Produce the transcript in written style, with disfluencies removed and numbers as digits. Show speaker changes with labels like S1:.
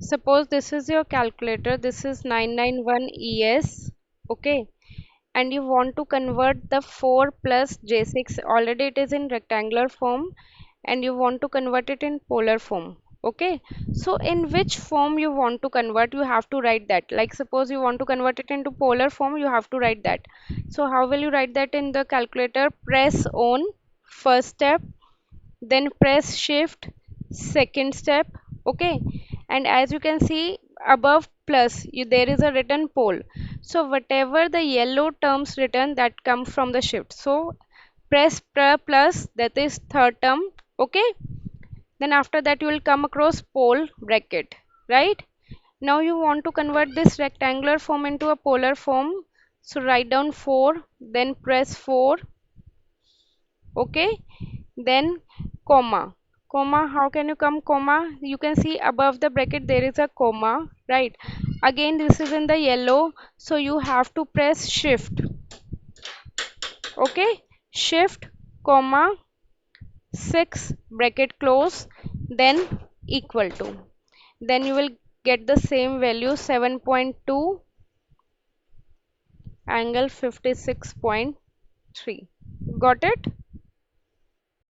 S1: Suppose this is your calculator, this is 991 ES, okay, and you want to convert the 4 plus J6, already it is in rectangular form, and you want to convert it in polar form, okay. So in which form you want to convert, you have to write that. Like suppose you want to convert it into polar form, you have to write that. So how will you write that in the calculator? Press on first step, then press shift second step, okay. And as you can see above plus there is a written pole, so whatever the yellow terms written that come from the shift, so press plus, that is third term, okay. Then after that you will come across pole bracket, right. Now you want to convert this rectangular form into a polar form, so write down 4, then press 4, okay. Then comma, comma, how can you come comma? You can see above the bracket there is a comma, right. Again this is in the yellow, so you have to press shift, okay. Shift comma 6 bracket close, then equal to, then you will get the same value 7.2 angle 56.3. got it?